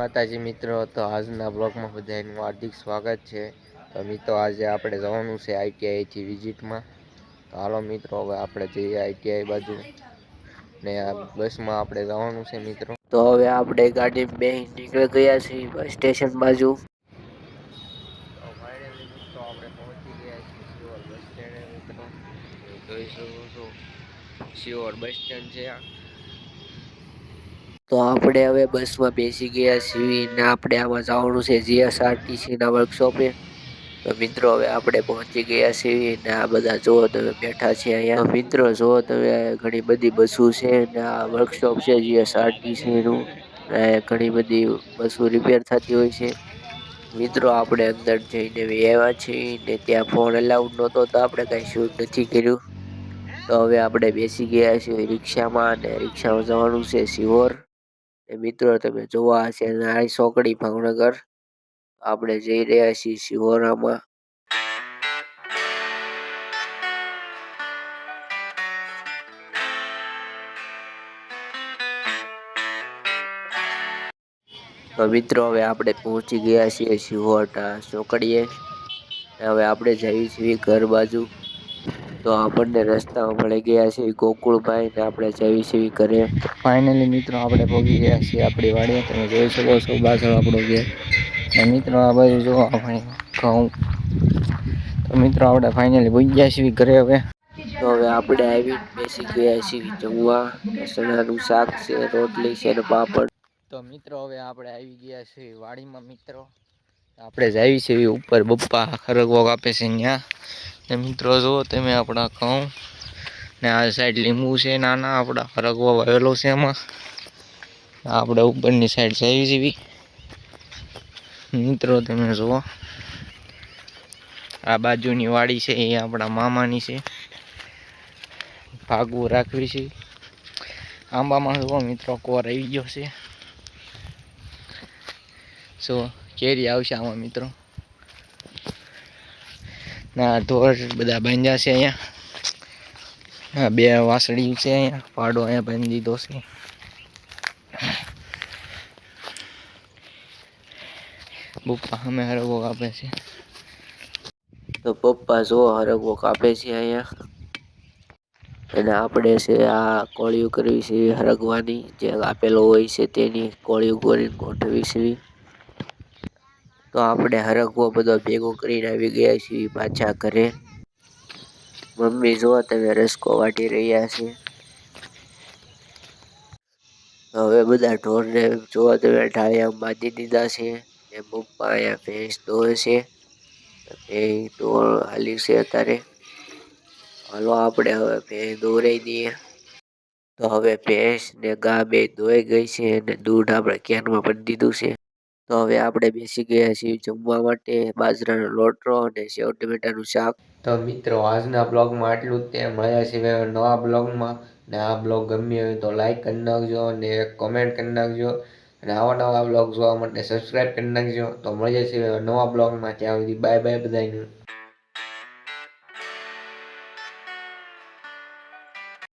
માતાજી મિત્રો, તો આજના બ્લોગમાં બધાનું હાર્દિક સ્વાગત છે. તો મિત્રો આજે આપણે જવાનું છે આઈટીઆઈથી વિઝિટમાં. તો હાલો મિત્રો, હવે આપણે જઈએ આઈટીઆઈ બાજુ ને આ બસમાં આપણે જવાનું છે મિત્રો. તો હવે આપણે ગાડી બેસી નીકળી ગયા છીએ બસ સ્ટેશન બાજુ. તો ફાઇનલી મિત્રો આપણે પહોંચી ગયા છીએ શિહોર બસ સ્ટેન્ડે મિત્રો. જોઈ શકો છો શિહોર બસ સ્ટેન્ડ છે આ. તો આપણે હવે બસમાં બેસી ગયા છીએ ને આપણે આમાં જવાનું છે જીએસઆરટીસી ના વર્કશોપે. તો મિત્રો હવે આપણે પહોંચી ગયા છીએ ને આ બધા જુઓ તમે બેઠા છે અહીંયા. તો મિત્રો જુઓ તમે ઘણી બધી બસો છે ને આ વર્કશોપ છે જીએસઆરટીસી નું. ઘણી બધી બસો રિપેર થતી હોય છે. મિત્રો આપણે અંદર જઈને આવ્યા છીએ ને ત્યાં ફોન અલાઉડ નહોતો તો આપણે કઈ શૂટ નથી કર્યું. તો હવે આપણે બેસી ગયા છીએ રિક્ષામાં અને રિક્ષામાં જવાનું છે શિહોર. મિત્રો તમે જોવા હશે નારી ચોકડી ભાવનગર. આપણે જઈ રહ્યા છીએ શિહોરામાં. તો મિત્રો હવે આપણે પહોંચી ગયા છીએ શિહોર ચોકડીએ. હવે આપણે જઈએ છીએ ઘર બાજુ. તો આપણને રસ્તામાં મળી ગયા છે ગોકુળભાઈ ને આપણે જઈએ છીએ ઘરે. ફાઇનલી મિત્રો આપણે પહોંચી ગયા છીએ આપણી વાડીએ. તમે જોઈ શકો છો પાછળ આપણો ઘેર. મિત્રો આ બાજુ જો આપણે ઘઉં. તો મિત્રો આપણે ફાઇનલી પહોંચી ગયા છીએ ઘરે હવે. તો હવે આપણે આવીને બેસી ગયા છીએ જમવા. ચણાનું શાક છે, રોટલી છે ને પાપડ. તો મિત્રો હવે આપણે આવી ગયા છીએ વાડીમાં મિત્રો. આપણે જઈએ છીએ ઉપર બપ્પા ખરગવો કાપે છે ત્યાં. ને મિત્રો જુઓ તમે આપણા ઘઉં ને આ સાઈડ લીંબુ છે નાના આપણા ખરગવો વાવેલો છે એમાં. આપણે ઉપરની સાઈડ જઈએ છીએ મિત્રો. તમે જુઓ આ બાજુની વાડી છે એ આપણા મામાની છે. ભાગવું રાખવી છે. આંબામાં જુઓ મિત્રો કોર આવી ગયો છે. સો કેરી આવશે આમાં મિત્રો. ના ઢોર બધા બાંધ્યા છે અહીંયા. બે વાસળી છે અહીંયા. પાડો અહીંયા બાંધી દીધો છે. પપ્પા અમે હરગવો કાપે છે. તો પપ્પા જો હરગવો કાપે છે અહીંયા. અને આપણે છે આ કોળિયું કરવી છે હરગવાની, જે આપેલો હોય છે તેની કોળિયું કરીને ગોઠવી છે. તો આપણે હરગવો બધો ભેગો કરીને આવી ગયા છીએ પાછા ઘરે. મમ્મી જો તમે રસકો વાટી રહ્યા છે. હવે બધા ઢોરને જોવા તમે ઢાળિયા બાંધી દીધા છે. ને પપ્પા અહીંયા ભેંસ દોવે છે. ભેંસ ઢોર હાલી છે અત્યારે. હાલો આપણે હવે ભેંસ દોરાઈ દઈએ. તો હવે ભેંસ ને ગા બે દોઈ ગઈ છે અને દૂધ આપણે કેનમાં ભરી દીધું છે. તો હવે આપણે બેસી ગયા છીએ જમવા માટે. બાજરાનો લોટલો અને સેવ ટમેટાનું શાક. તો મિત્રો આજના બ્લોગમાં આટલું જ. તે મળ્યા છે નવા બ્લોગમાં. ને આ બ્લોગ ગમ્યો હોય તો લાઈક કરી નાખજો અને કોમેન્ટ કરી નાખજો. અને આવા નવા બ્લોગ જોવા માટે સબસ્ક્રાઈબ કરી નાખજો. તો મળીએ છીએ નવા બ્લોગમાં. ત્યાં સુધી બાય બાય બધાને.